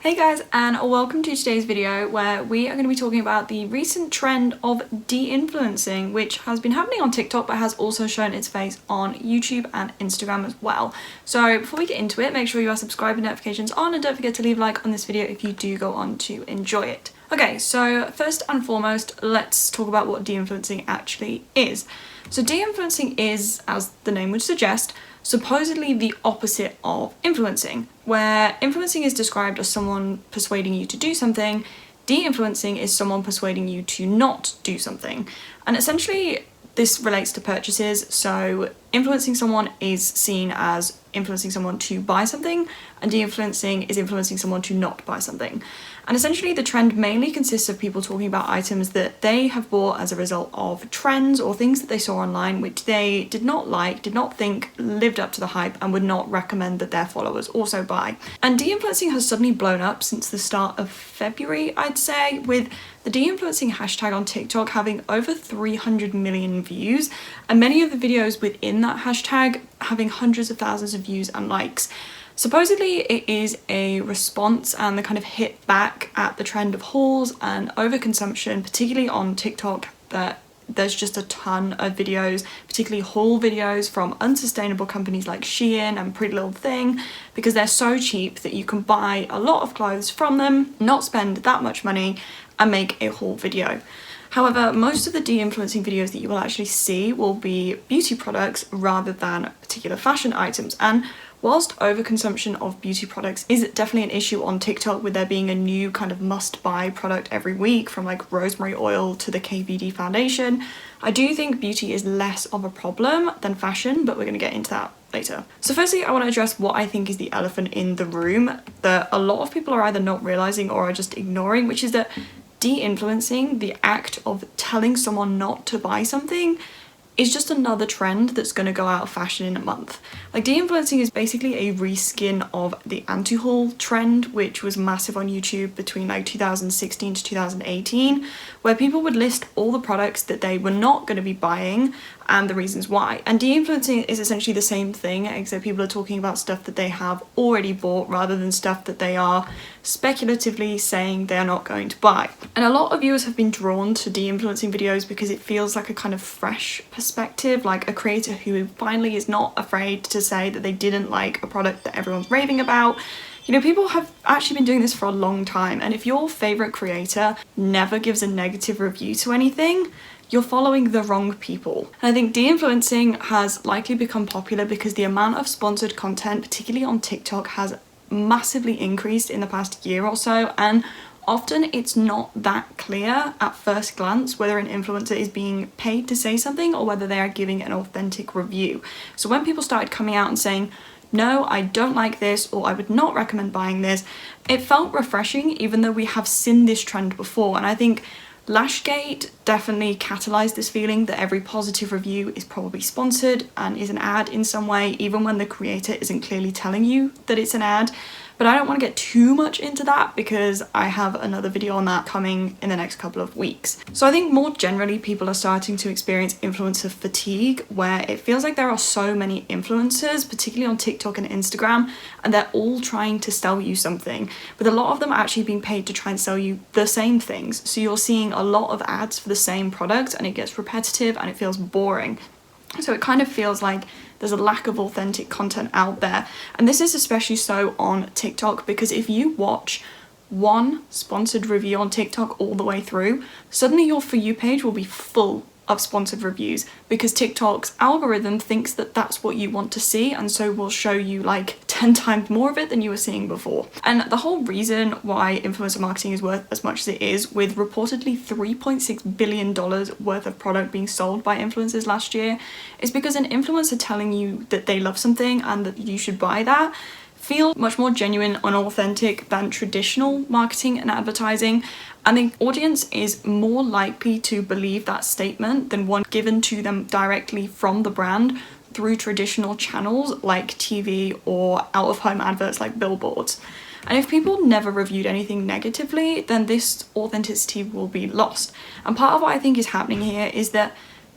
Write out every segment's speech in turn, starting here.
Hey guys, and welcome to today's video where we are going to be talking about the recent trend of de-influencing, which has been happening on TikTok but has also shown its face on YouTube and Instagram as well. So before we get into it, make sure you are subscribed and notifications on, and don't forget to leave a like on this video if you do go on to enjoy it. Okay, so first and foremost, let's talk about what de-influencing actually is. So de-influencing is, as the name would suggest, supposedly the opposite of influencing. Where influencing is described as someone persuading you to do something, de-influencing is someone persuading you to not do something. And essentially this relates to purchases, so influencing someone is seen as influencing someone to buy something, and de-influencing is influencing someone to not buy something. And essentially the trend mainly consists of people talking about items that they have bought as a result of trends or things that they saw online which they did not like, did not think lived up to the hype, and would not recommend that their followers also buy. And de-influencing has suddenly blown up since the start of February, I'd say, with the de-influencing hashtag on TikTok having over 300 million views, and many of the videos within that hashtag having hundreds of thousands of views and likes. Supposedly it is a response and the kind of hit back at the trend of hauls and overconsumption, particularly on TikTok, that there's just a ton of videos, particularly haul videos from unsustainable companies like Shein and Pretty Little Thing, because they're so cheap that you can buy a lot of clothes from them, not spend that much money, and make a haul video. However, most of the de-influencing videos that you will actually see will be beauty products rather than particular fashion items. And whilst overconsumption of beauty products is definitely an issue on TikTok, with there being a new kind of must-buy product every week, from like rosemary oil to the KVD foundation, I do think beauty is less of a problem than fashion, but we're going to get into that later. So firstly, I want to address what I think is the elephant in the room that a lot of people are either not realising or are just ignoring, which is that de-influencing, the act of telling someone not to buy something, is just another trend that's going to go out of fashion in a month. Like, de-influencing is basically a reskin of the anti-haul trend, which was massive on YouTube between like 2016 to 2018, where people would list all the products that they were not going to be buying and the reasons why. And de-influencing is essentially the same thing, except people are talking about stuff that they have already bought rather than stuff that they are speculatively saying they're not going to buy. And a lot of viewers have been drawn to de-influencing videos because it feels like a kind of fresh perspective, like a creator who finally is not afraid to say that they didn't like a product that everyone's raving about. You know, people have actually been doing this for a long time, and if your favourite creator never gives a negative review to anything, you're following the wrong people. And I think de-influencing has likely become popular because the amount of sponsored content, particularly on TikTok, has massively increased in the past year or so, and often it's not that clear at first glance whether an influencer is being paid to say something or whether they are giving an authentic review. So when people started coming out and saying, no, I don't like this, or I would not recommend buying this, it felt refreshing, even though we have seen this trend before. And I think Lashgate definitely catalysed this feeling that every positive review is probably sponsored and is an ad in some way, even when the creator isn't clearly telling you that it's an ad. But I don't want to get too much into that because I have another video on that coming in the next couple of weeks. So I think more generally people are starting to experience influencer fatigue, where it feels like there are so many influencers, particularly on TikTok and Instagram, and they're all trying to sell you something, with a lot of them actually being paid to try and sell you the same things. So you're seeing a lot of ads for the same product and it gets repetitive and it feels boring. So it kind of feels like there's a lack of authentic content out there. And this is especially so on TikTok, because if you watch one sponsored review on TikTok all the way through, suddenly your For You page will be full of sponsored reviews, because TikTok's algorithm thinks that that's what you want to see, and so will show you like 10 times more of it than you were seeing before. And the whole reason why influencer marketing is worth as much as it is, with reportedly $3.6 billion worth of product being sold by influencers last year, is because an influencer telling you that they love something and that you should buy that feel much more genuine and authentic than traditional marketing and advertising, and the audience is more likely to believe that statement than one given to them directly from the brand through traditional channels like TV or out-of-home adverts like billboards. And if people never reviewed anything negatively, then this authenticity will be lost. And part of what I think is happening here is that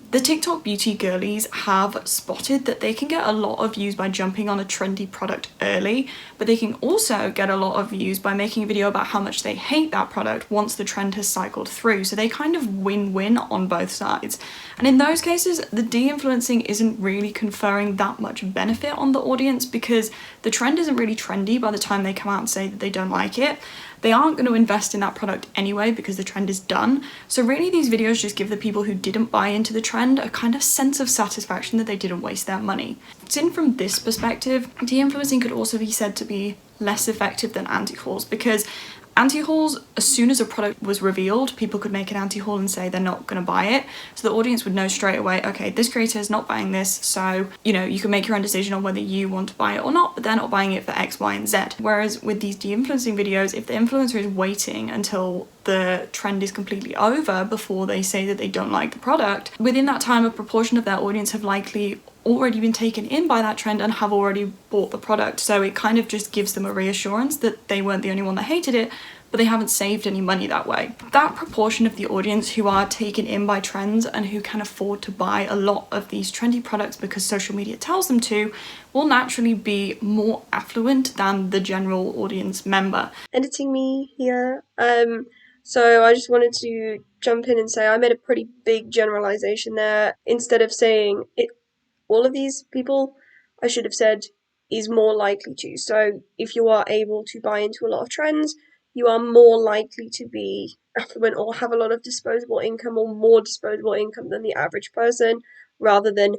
The TikTok beauty girlies have spotted that they can get a lot of views by jumping on a trendy product early, but they can also get a lot of views by making a video about how much they hate that product once the trend has cycled through. So they kind of win-win on both sides. And in those cases, the de-influencing isn't really conferring that much benefit on the audience because the trend isn't really trendy by the time they come out and say that they don't like it. They aren't going to invest in that product anyway because the trend is done. So really these videos just give the people who didn't buy into the trend a kind of sense of satisfaction that they didn't waste their money. Seen from this perspective, de-influencing could also be said to be less effective than anti-hauls because anti-hauls, as soon as a product was revealed, people could make an anti-haul and say they're not going to buy it. So the audience would know straight away, okay, this creator is not buying this. So, you know, you can make your own decision on whether you want to buy it or not, but they're not buying it for X, Y, and Z. Whereas with these de-influencing videos, if the influencer is waiting until the trend is completely over before they say that they don't like the product, within that time, a proportion of their audience have likely already been taken in by that trend and have already bought the product. So it kind of just gives them a reassurance that they weren't the only one that hated it, but they haven't saved any money that way. That proportion of the audience who are taken in by trends and who can afford to buy a lot of these trendy products because social media tells them to, will naturally be more affluent than the general audience member. Editing me here. So I just wanted to jump in and say I made a pretty big generalization there. Instead of saying it, all of these people, I should have said is more likely to. So if you are able to buy into a lot of trends, you are more likely to be affluent or have a lot of disposable income or more disposable income than the average person, rather than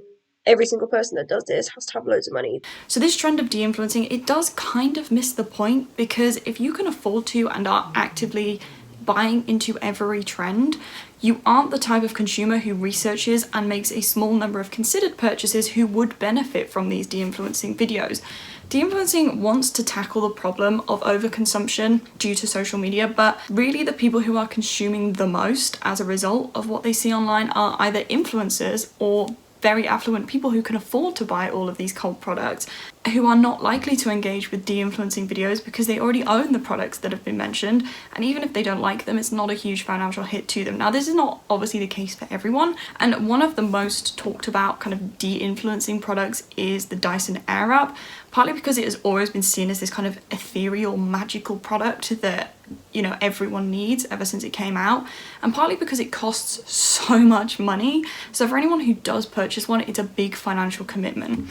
every single person that does this has to have loads of money. So this trend of de-influencing, it does kind of miss the point because if you can afford to and are actively buying into every trend, you aren't the type of consumer who researches and makes a small number of considered purchases who would benefit from these de-influencing videos. De-influencing wants to tackle the problem of overconsumption due to social media, but really the people who are consuming the most as a result of what they see online are either influencers or very affluent people who can afford to buy all of these cult products, who are not likely to engage with de-influencing videos because they already own the products that have been mentioned, and even if they don't like them, it's not a huge financial hit to them. Now, this is not obviously the case for everyone, and one of the most talked about kind of de-influencing products is the Dyson Airwrap, partly because it has always been seen as this kind of ethereal, magical product that, you know, everyone needs ever since it came out, and partly because it costs so much money. So for anyone who does purchase one, it's a big financial commitment.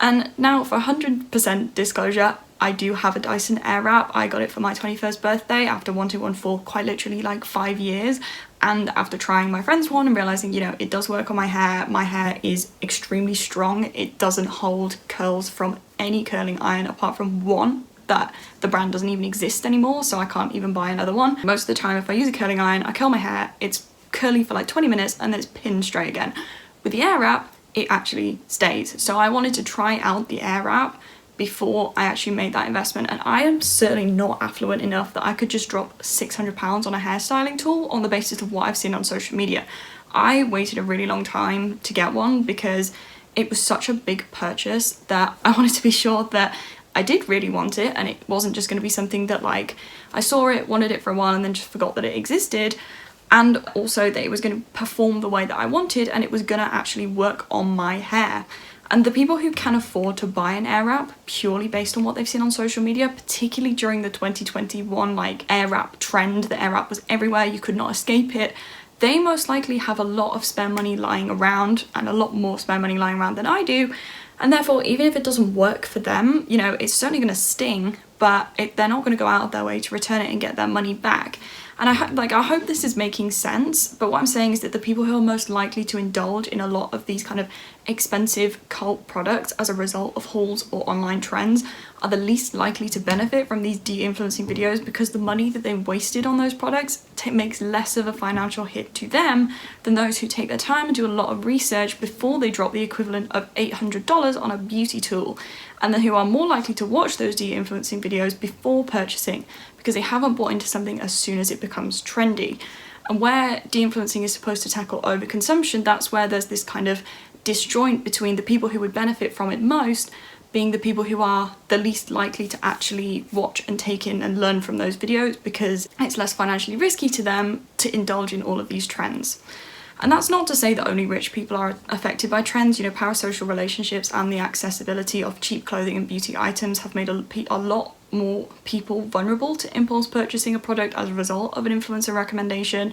And now for 100% disclosure, I do have a Dyson Airwrap. I got it for my 21st birthday after wanting one for quite literally like 5 years. And after trying my friend's one and realizing, you know, it does work on my hair is extremely strong. It doesn't hold curls from any curling iron apart from one that the brand doesn't even exist anymore, so I can't even buy another one. Most of the time if I use a curling iron, I curl my hair, it's curly for like 20 minutes and then it's pinned straight again. With the Airwrap, it actually stays. So I wanted to try out the Airwrap before I actually made that investment, and I am certainly not affluent enough that I could just drop £600 on a hairstyling tool on the basis of what I've seen on social media. I waited a really long time to get one because it was such a big purchase that I wanted to be sure that I did really want it and it wasn't just going to be something that like I saw it, wanted it for a while and then just forgot that it existed, and also that it was going to perform the way that I wanted and it was going to actually work on my hair. And the people who can afford to buy an Airwrap purely based on what they've seen on social media, particularly during the 2021 like Airwrap trend, the Airwrap was everywhere, you could not escape it, they most likely have a lot of spare money lying around, and a lot more spare money lying around than I do. And therefore, even if it doesn't work for them, you know, it's certainly going to sting, but they're not going to go out of their way to return it and get their money back. And I hope this is making sense, but what I'm saying is that the people who are most likely to indulge in a lot of these kind of expensive cult products as a result of hauls or online trends are the least likely to benefit from these de-influencing videos, because the money that they wasted on those products makes less of a financial hit to them than those who take their time and do a lot of research before they drop the equivalent of $800 on a beauty tool, and then who are more likely to watch those de-influencing videos before purchasing because they haven't bought into something as soon as it becomes trendy. And where de-influencing is supposed to tackle overconsumption, that's where there's this kind of disjoint between the people who would benefit from it most being the people who are the least likely to actually watch and take in and learn from those videos because it's less financially risky to them to indulge in all of these trends. And that's not to say that only rich people are affected by trends. You know, parasocial relationships and the accessibility of cheap clothing and beauty items have made a lot more people vulnerable to impulse purchasing a product as a result of an influencer recommendation.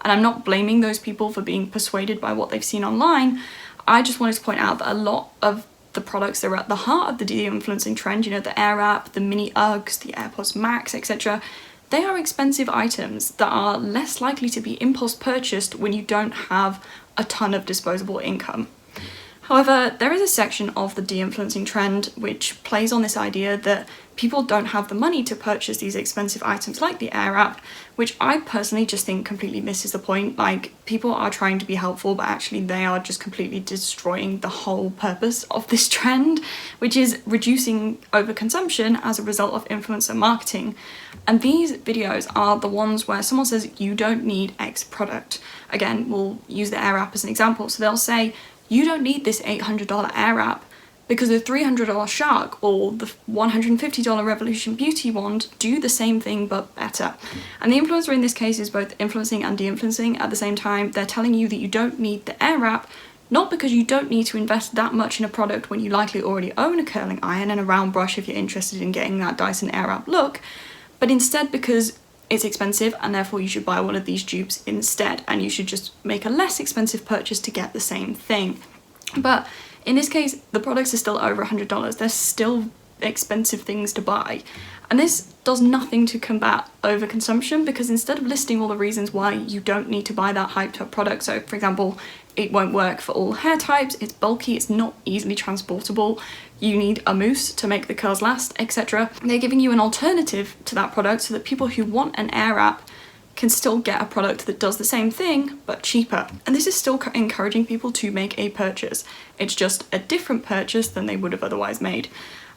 And I'm not blaming those people for being persuaded by what they've seen online. I just wanted to point out that a lot of the products that are at the heart of the de-influencing trend, you know, the Air Wrap, the Mini Uggs, the AirPods Max, etc., they are expensive items that are less likely to be impulse purchased when you don't have a ton of disposable income. However, there is a section of the de-influencing trend which plays on this idea that people don't have the money to purchase these expensive items like the Air Wrap, which I personally just think completely misses the point. Like, people are trying to be helpful, but actually they are just completely destroying the whole purpose of this trend, which is reducing overconsumption as a result of influencer marketing. And these videos are the ones where someone says you don't need X product. Again, we'll use the Air Wrap as an example. So they'll say, you don't need this $800 Air Wrap because the $300 Shark or the $150 Revolution Beauty Wand do the same thing but better. And the influencer in this case is both influencing and de-influencing at the same time. They're telling you that you don't need the Air Wrap, not because you don't need to invest that much in a product when you likely already own a curling iron and a round brush if you're interested in getting that Dyson Air Wrap look, but instead because it's expensive and therefore you should buy one of these dupes instead, and you should just make a less expensive purchase to get the same thing. But in this case, the products are still over $100. They're still expensive things to buy. And this does nothing to combat overconsumption, because instead of listing all the reasons why you don't need to buy that hyped up product, so for example, it won't work for all hair types, it's bulky, it's not easily transportable, you need a mousse to make the curls last, etc. They're giving you an alternative to that product so that people who want an Air Wrap can still get a product that does the same thing but cheaper. And this is still encouraging people to make a purchase. It's just a different purchase than they would have otherwise made.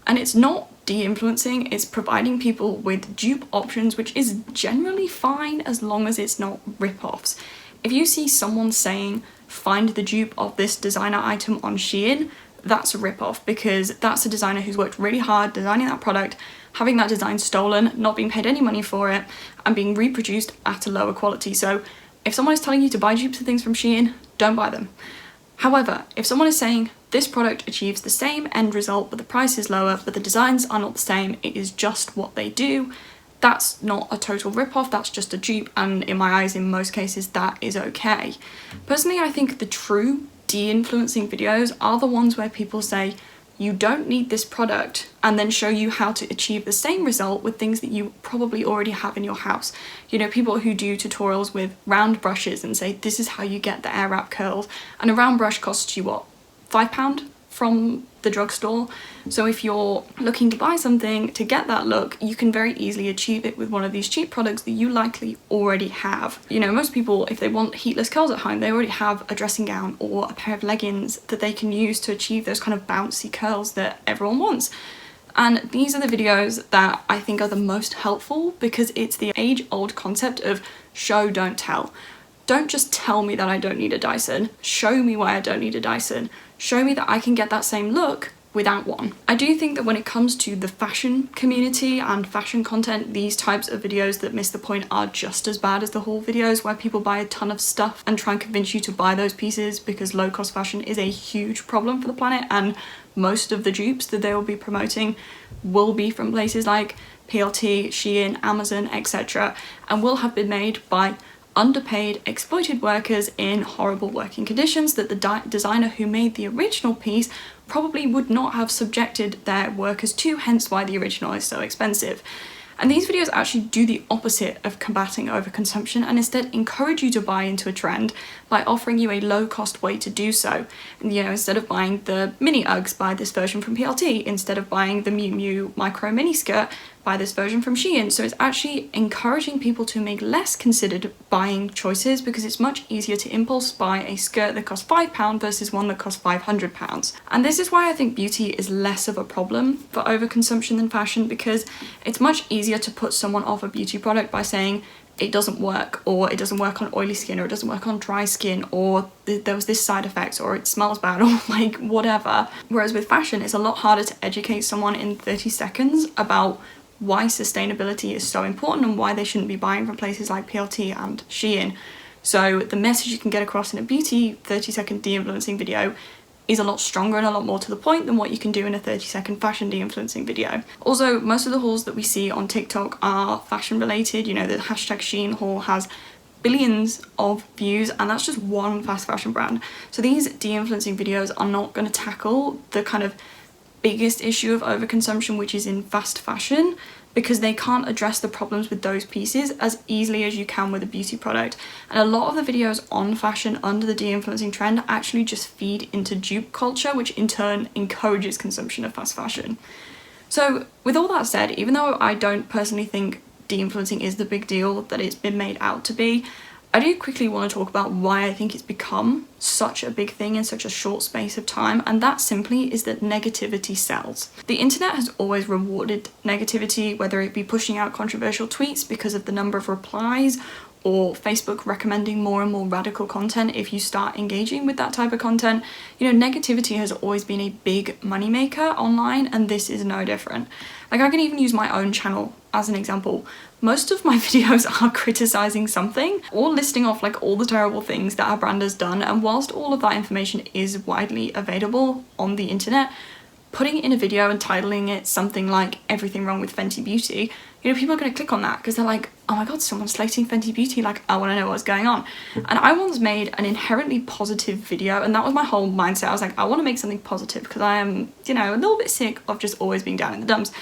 And it's not de-influencing, it's providing people with dupe options, which is generally fine as long as it's not rip-offs. If you see someone saying, find the dupe of this designer item on Shein, that's a rip-off, because that's a designer who's worked really hard designing that product, having that design stolen, not being paid any money for it, and being reproduced at a lower quality. So if someone is telling you to buy dupes of things from Shein, don't buy them. However, if someone is saying this product achieves the same end result but the price is lower, but the designs are not the same, it is just what they do, that's not a total rip-off, that's just a dupe, and in my eyes, in most cases, that is okay. Personally, I think the true de-influencing videos are the ones where people say, you don't need this product, and then show you how to achieve the same result with things that you probably already have in your house. You know, people who do tutorials with round brushes and say, this is how you get the Air Wrap curls, and a round brush costs you what, £5 from the drugstore? So if you're looking to buy something to get that look, you can very easily achieve it with one of these cheap products that you likely already have. You know, most people, if they want heatless curls at home, they already have a dressing gown or a pair of leggings that they can use to achieve those kind of bouncy curls that everyone wants. And these are the videos that I think are the most helpful, because it's the age-old concept of show, don't tell. Don't just tell me that I don't need a Dyson, show me why I don't need a Dyson. Show me that I can get that same look without one. I do think that when it comes to the fashion community and fashion content, these types of videos that miss the point are just as bad as the haul videos where people buy a ton of stuff and try and convince you to buy those pieces, because low-cost fashion is a huge problem for the planet, and most of the dupes that they will be promoting will be from places like PLT, Shein, Amazon, etc., and will have been made by underpaid, exploited workers in horrible working conditions that the designer who made the original piece probably would not have subjected their workers to, hence why the original is so expensive. And these videos actually do the opposite of combating overconsumption, and instead encourage you to buy into a trend by offering you a low-cost way to do so. And, you know, instead of buying the Mini Uggs, buy this version from PLT. Instead of buying the Miu Miu micro mini skirt, buy this version from Shein. So it's actually encouraging people to make less considered buying choices, because it's much easier to impulse buy a skirt that costs £5 versus one that costs £500. And this is why I think beauty is less of a problem for overconsumption than fashion, because it's much easier to put someone off a beauty product by saying it doesn't work, or it doesn't work on oily skin, or it doesn't work on dry skin, or there was this side effect, or it smells bad, or like whatever. Whereas with fashion, it's a lot harder to educate someone in 30 seconds about why sustainability is so important and why they shouldn't be buying from places like PLT and Shein. So the message you can get across in a beauty 30-second de-influencing video is a lot stronger and a lot more to the point than what you can do in a 30-second fashion de-influencing video. Also, most of the hauls that we see on TikTok are fashion related. You know, the hashtag Shein haul has billions of views, and that's just one fast fashion brand. So these de-influencing videos are not going to tackle the kind of biggest issue of overconsumption, which is in fast fashion, because they can't address the problems with those pieces as easily as you can with a beauty product. And a lot of the videos on fashion under the de-influencing trend actually just feed into dupe culture, which in turn encourages consumption of fast fashion. So with all that said, even though I don't personally think de-influencing is the big deal that it's been made out to be, I do quickly want to talk about why I think it's become such a big thing in such a short space of time, and that simply is that negativity sells. The internet has always rewarded negativity, whether it be pushing out controversial tweets because of the number of replies, or Facebook recommending more and more radical content if you start engaging with that type of content. You know, negativity has always been a big moneymaker online, and this is no different. Like, I can even use my own channel as an example. Most of my videos are criticizing something or listing off like all the terrible things that our brand has done, and whilst all of that information is widely available on the internet, putting it in a video and titling it something like "Everything Wrong with Fenty Beauty," you know, people are going to click on that because they're like, oh my god, someone's slating Fenty Beauty, like, I want to know what's going on. And I once made an inherently positive video, and that was my whole mindset. I was like, I want to make something positive because I am, you know, a little bit sick of just always being down in the dumps.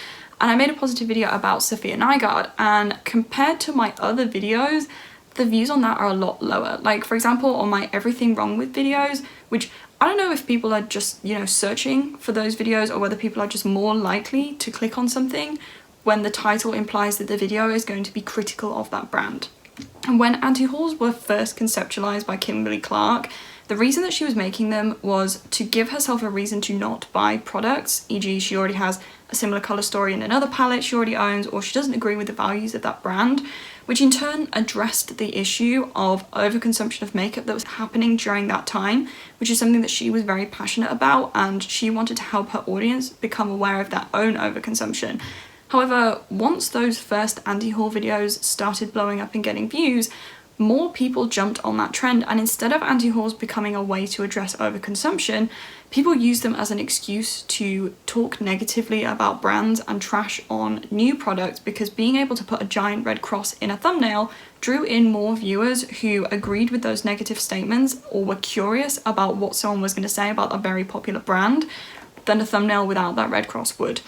And I made a positive video about Sophia Nygaard, and compared to my other videos, the views on that are a lot lower. Like, for example, on my Everything Wrong With videos, which I don't know if people are just, you know, searching for those videos, or whether people are just more likely to click on something when the title implies that the video is going to be critical of that brand. And when antihauls were first conceptualized by Kimberly Clark, the reason that she was making them was to give herself a reason to not buy products, e.g. she already has a similar colour story in another palette she already owns, or she doesn't agree with the values of that brand, which in turn addressed the issue of overconsumption of makeup that was happening during that time, which is something that she was very passionate about, and she wanted to help her audience become aware of their own overconsumption. However, once those first anti-haul videos started blowing up and getting views, more people jumped on that trend, and instead of anti-hauls becoming a way to address overconsumption, people used them as an excuse to talk negatively about brands and trash on new products, because being able to put a giant red cross in a thumbnail drew in more viewers who agreed with those negative statements or were curious about what someone was going to say about a very popular brand than a thumbnail without that red cross would.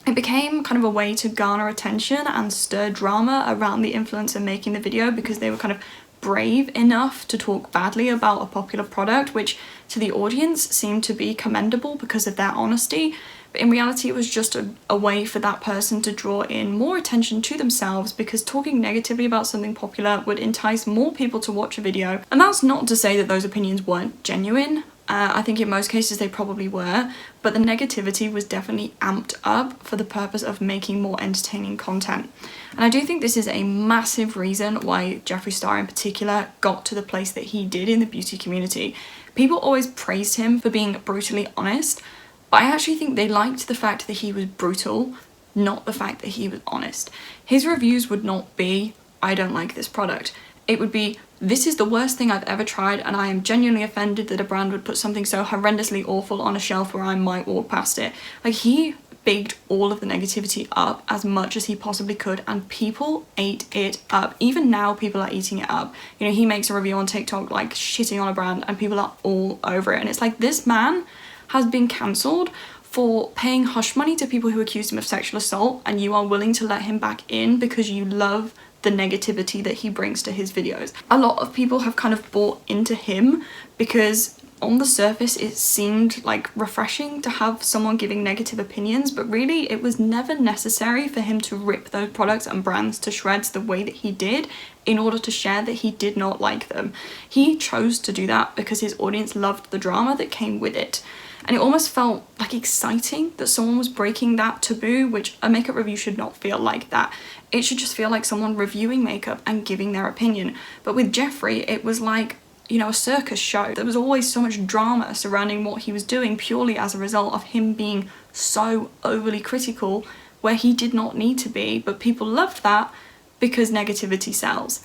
It became kind of a way to garner attention and stir drama around the influencer making the video, because they were kind of brave enough to talk badly about a popular product, which to the audience seemed to be commendable because of their honesty. But in reality, it was just a way for that person to draw in more attention to themselves, because talking negatively about something popular would entice more people to watch a video. And that's not to say that those opinions weren't genuine. I think in most cases they probably were, but the negativity was definitely amped up for the purpose of making more entertaining content. And I do think this is a massive reason why Jeffree Star in particular got to the place that he did in the beauty community. People always praised him for being brutally honest, but I actually think they liked the fact that he was brutal, not the fact that he was honest. His reviews would not be, I don't like this product. It would be, this is the worst thing I've ever tried, and I am genuinely offended that a brand would put something so horrendously awful on a shelf where I might walk past it. Like, he bigged all of the negativity up as much as he possibly could, and people ate it up. Even now, people are eating it up. You know, he makes a review on TikTok like shitting on a brand, and people are all over it. And it's like, this man has been cancelled for paying hush money to people who accused him of sexual assault, and you are willing to let him back in because you love the negativity that he brings to his videos. A lot of people have kind of bought into him because on the surface it seemed like refreshing to have someone giving negative opinions, but really it was never necessary for him to rip those products and brands to shreds the way that he did in order to share that he did not like them. He chose to do that because his audience loved the drama that came with it. And it almost felt like exciting that someone was breaking that taboo, which a makeup review should not feel like that. It should just feel like someone reviewing makeup and giving their opinion. But with Jeffree, it was like, you know, a circus show. There was always so much drama surrounding what he was doing purely as a result of him being so overly critical where he did not need to be. But people loved that because negativity sells.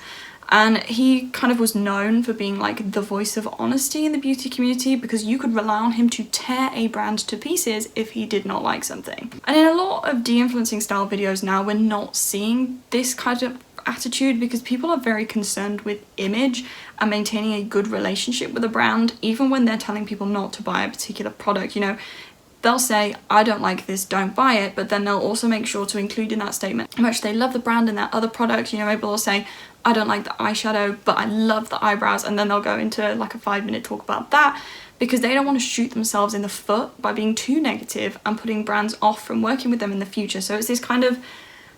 And he kind of was known for being like the voice of honesty in the beauty community, because you could rely on him to tear a brand to pieces if he did not like something. And in a lot of de-influencing style videos now, we're not seeing this kind of attitude, because people are very concerned with image and maintaining a good relationship with a brand, even when they're telling people not to buy a particular product. You know, they'll say, I don't like this, don't buy it, but then they'll also make sure to include in that statement how much they love the brand and their other products. You know, maybe they'll say, I don't like the eyeshadow, but I love the eyebrows, and then they'll go into like a 5-minute talk about that, because they don't want to shoot themselves in the foot by being too negative and putting brands off from working with them in the future. So it's this kind of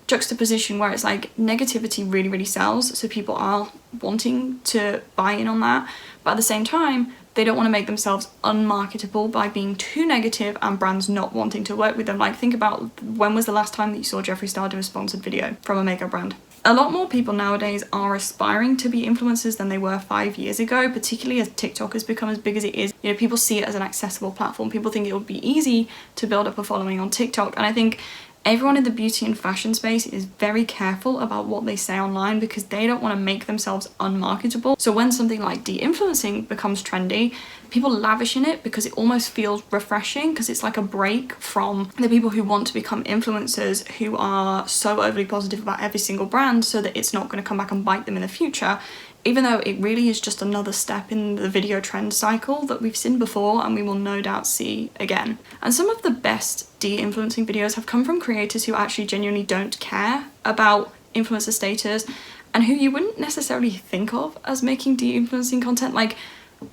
juxtaposition where it's like negativity really sells, so people are wanting to buy in on that, but at the same time they don't want to make themselves unmarketable by being too negative and brands not wanting to work with them. Like, think about, when was the last time that you saw Jeffree Star do a sponsored video from a makeup brand? A lot more people nowadays are aspiring to be influencers than they were 5 years ago, particularly as TikTok has become as big as it is. You know, people see it as an accessible platform. People think it would be easy to build up a following on TikTok, and I think everyone in the beauty and fashion space is very careful about what they say online, because they don't want to make themselves unmarketable. So when something like de-influencing becomes trendy, people lavish in it because it almost feels refreshing, because it's like a break from the people who want to become influencers who are so overly positive about every single brand, so that it's not going to come back and bite them in the future, even though it really is just another step in the video trend cycle that we've seen before and we will no doubt see again. And some of the best de-influencing videos have come from creators who actually genuinely don't care about influencer status, and who you wouldn't necessarily think of as making de-influencing content. Like,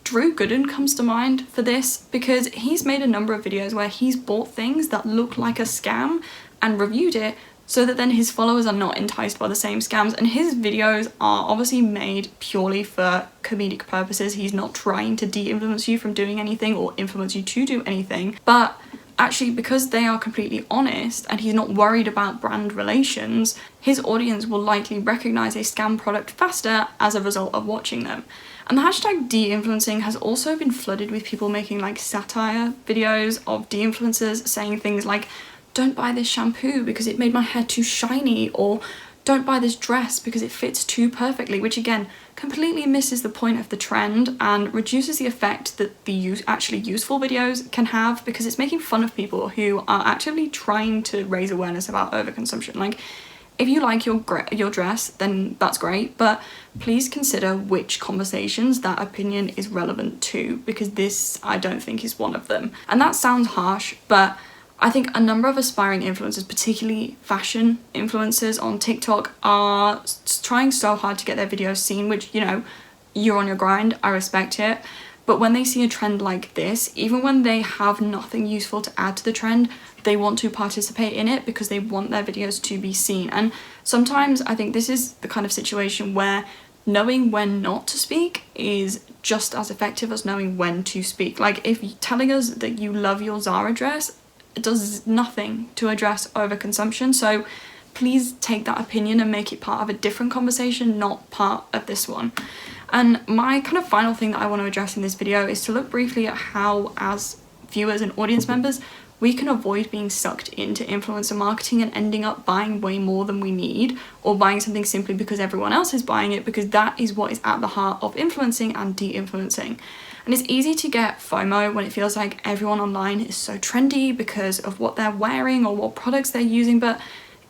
Drew Gooden comes to mind for this, because he's made a number of videos where he's bought things that look like a scam and reviewed it, so that then his followers are not enticed by the same scams. And his videos are obviously made purely for comedic purposes. He's not trying to de-influence you from doing anything or influence you to do anything, but actually, because they are completely honest and he's not worried about brand relations, his audience will likely recognize a scam product faster as a result of watching them. And the hashtag de-influencing has also been flooded with people making like satire videos of de-influencers, saying things like, don't buy this shampoo because it made my hair too shiny, or don't buy this dress because it fits too perfectly, which again completely misses the point of the trend and reduces the effect that the actually useful videos can have, because it's making fun of people who are actively trying to raise awareness about overconsumption. Like, if you like your dress, then that's great, but please consider which conversations that opinion is relevant to, because this, I don't think, is one of them. And that sounds harsh, but I think a number of aspiring influencers, particularly fashion influencers on TikTok, are trying so hard to get their videos seen, which, you know, you're on your grind, I respect it. But when they see a trend like this, even when they have nothing useful to add to the trend, they want to participate in it because they want their videos to be seen. And sometimes I think this is the kind of situation where knowing when not to speak is just as effective as knowing when to speak. Like, if you're telling us that you love your Zara dress, it does nothing to address overconsumption. So please take that opinion and make it part of a different conversation, not part of this one. And my kind of final thing that I want to address in this video is to look briefly at how, as viewers and audience members, we can avoid being sucked into influencer marketing and ending up buying way more than we need, or buying something simply because everyone else is buying it, because that is what is at the heart of influencing and de-influencing. And it's easy to get FOMO when it feels like everyone online is so trendy because of what they're wearing or what products they're using, but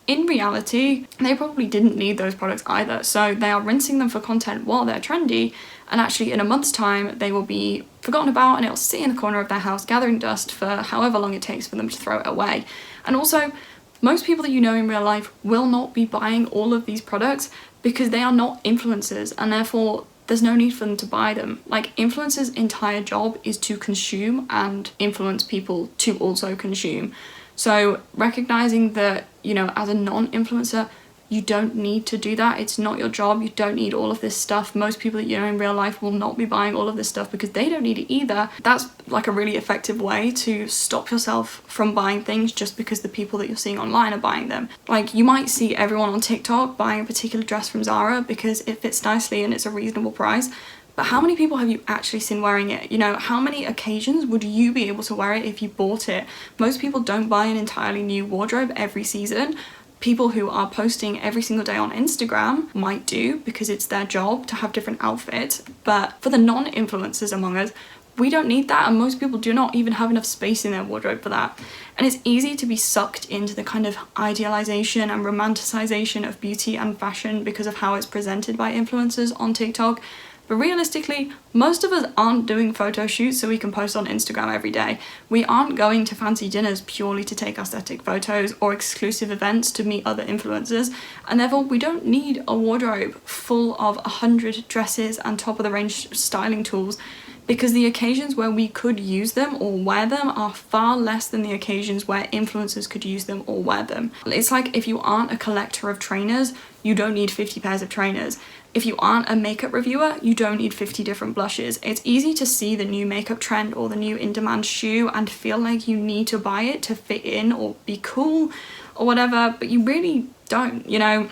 in reality, they probably didn't need those products either. So they are rinsing them for content while they're trendy, and actually in a month's time, they will be forgotten about and it'll sit in the corner of their house gathering dust for however long it takes for them to throw it away. And also, most people that you know in real life will not be buying all of these products because they are not influencers, and therefore there's no need for them to buy them. Like, influencers' entire job is to consume and influence people to also consume. So recognizing that, you know, as a non-influencer, you don't need to do that. It's not your job. You don't need all of this stuff. Most people that you know in real life will not be buying all of this stuff because they don't need it either. That's like a really effective way to stop yourself from buying things just because the people that you're seeing online are buying them. Like, you might see everyone on TikTok buying a particular dress from Zara because it fits nicely and it's a reasonable price. But how many people have you actually seen wearing it? You know, how many occasions would you be able to wear it if you bought it? Most people don't buy an entirely new wardrobe every season. people who are posting every single day on Instagram might do because it's their job to have different outfits. But for the non-influencers among us, we don't need that, and most people do not even have enough space in their wardrobe for that. And it's easy to be sucked into the kind of idealization and romanticization of beauty and fashion because of how it's presented by influencers on TikTok. But realistically, most of us aren't doing photo shoots so we can post on Instagram every day. We aren't going to fancy dinners purely to take aesthetic photos or exclusive events to meet other influencers, and therefore we don't need a wardrobe full of 100 dresses and top of the range styling tools, because the occasions where we could use them or wear them are far less than the occasions where influencers could use them or wear them. It's like if you aren't a collector of trainers, you don't need 50 pairs of trainers. If you aren't a makeup reviewer, you don't need 50 different blushes. It's easy to see the new makeup trend or the new in-demand shoe and feel like you need to buy it to fit in or be cool or whatever, but you really don't, you know.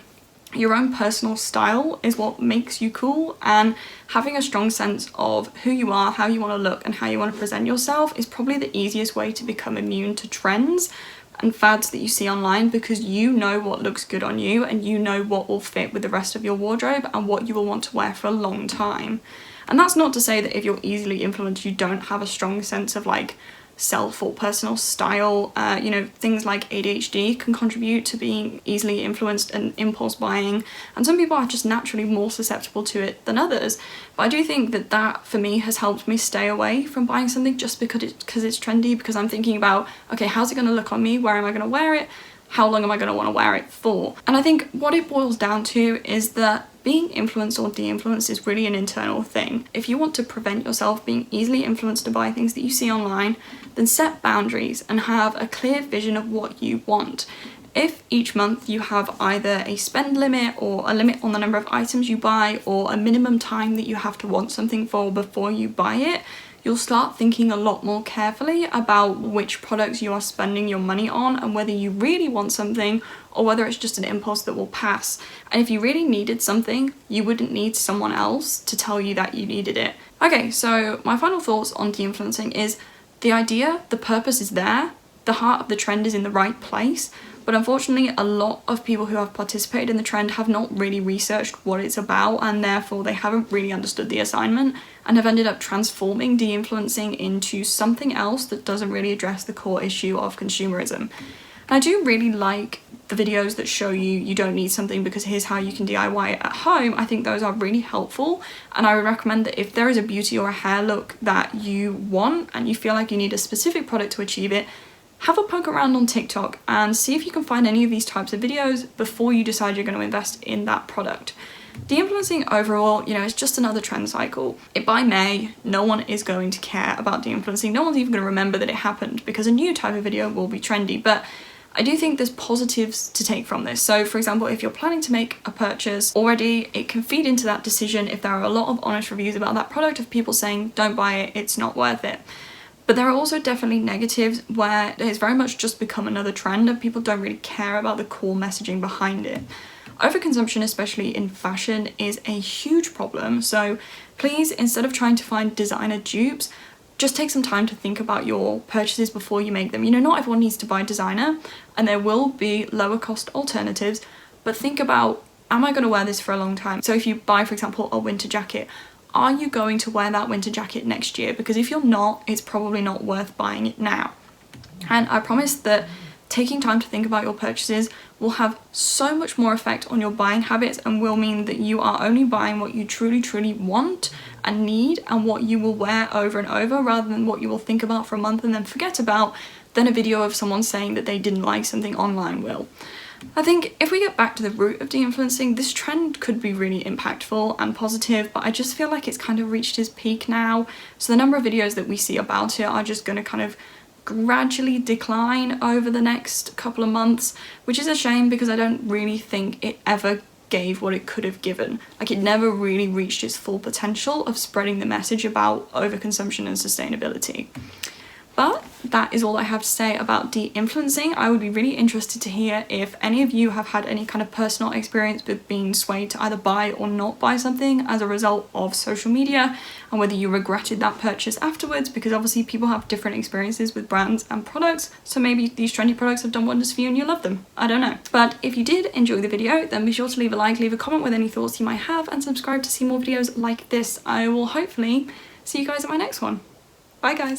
Your own personal style is what makes you cool, and having a strong sense of who you are, how you want to look, and how you want to present yourself is probably the easiest way to become immune to trends and fads that you see online, because you know what looks good on you and you know what will fit with the rest of your wardrobe and what you will want to wear for a long time. And that's not to say that if you're easily influenced you don't have a strong sense of like self or personal style. You know, things like ADHD can contribute to being easily influenced and impulse buying, and some people are just naturally more susceptible to it than others. But I do think that that for me has helped me stay away from buying something just because it's trendy, because I'm thinking about, okay, how's it going to look on me, where am I going to wear it, how long am I going to want to wear it for? And I think what it boils down to is that being influenced or de-influenced is really an internal thing. If you want to prevent yourself being easily influenced to buy things that you see online, then set boundaries and have a clear vision of what you want. If each month you have either a spend limit or a limit on the number of items you buy, or a minimum time that you have to want something for before you buy it, you'll start thinking a lot more carefully about which products you are spending your money on and whether you really want something or whether it's just an impulse that will pass. And if you really needed something, you wouldn't need someone else to tell you that you needed it. Okay, so my final thoughts on de-influencing is the idea, the purpose is there, the heart of the trend is in the right place, but unfortunately a lot of people who have participated in the trend have not really researched what it's about, and therefore they haven't really understood the assignment and have ended up transforming de-influencing into something else that doesn't really address the core issue of consumerism. And I do really like the videos that show you don't need something because here's how you can DIY it at home. I think those are really helpful, and I would recommend that if there is a beauty or a hair look that you want and you feel like you need a specific product to achieve it, have a poke around on TikTok and see if you can find any of these types of videos before you decide you're going to invest in that product. De-influencing overall, you know, is just another trend cycle. By May, no one is going to care about de-influencing. No one's even going to remember that it happened because a new type of video will be trendy. But I do think there's positives to take from this. So for example, if you're planning to make a purchase already, it can feed into that decision if there are a lot of honest reviews about that product of people saying, don't buy it, it's not worth it. But there are also definitely negatives where it's very much just become another trend and people don't really care about the core messaging behind it. Overconsumption, especially in fashion, is a huge problem. So please, instead of trying to find designer dupes, just take some time to think about your purchases before you make them. You know, not everyone needs to buy designer, and there will be lower cost alternatives, but think about, am I going to wear this for a long time? So if you buy, for example, a winter jacket, are you going to wear that winter jacket next year? Because if you're not, it's probably not worth buying it now. And I promise that taking time to think about your purchases will have so much more effect on your buying habits and will mean that you are only buying what you truly want and need and what you will wear over and over, rather than what you will think about for a month and then forget about, than a video of someone saying that they didn't like something online will. I think if we get back to the root of de-influencing, this trend could be really impactful and positive, but I just feel like it's kind of reached its peak now. So the number of videos that we see about it are just going to kind of gradually decline over the next couple of months, which is a shame because I don't really think it ever gave what it could have given. Like, it never really reached its full potential of spreading the message about overconsumption and sustainability. But that is all I have to say about de-influencing. I would be really interested to hear if any of you have had any kind of personal experience with being swayed to either buy or not buy something as a result of social media, and whether you regretted that purchase afterwards, because obviously people have different experiences with brands and products, so maybe these trendy products have done wonders for you and you love them. I don't know. But if you did enjoy the video, then be sure to leave a like, leave a comment with any thoughts you might have, and subscribe to see more videos like this. I will hopefully see you guys at my next one. Bye guys!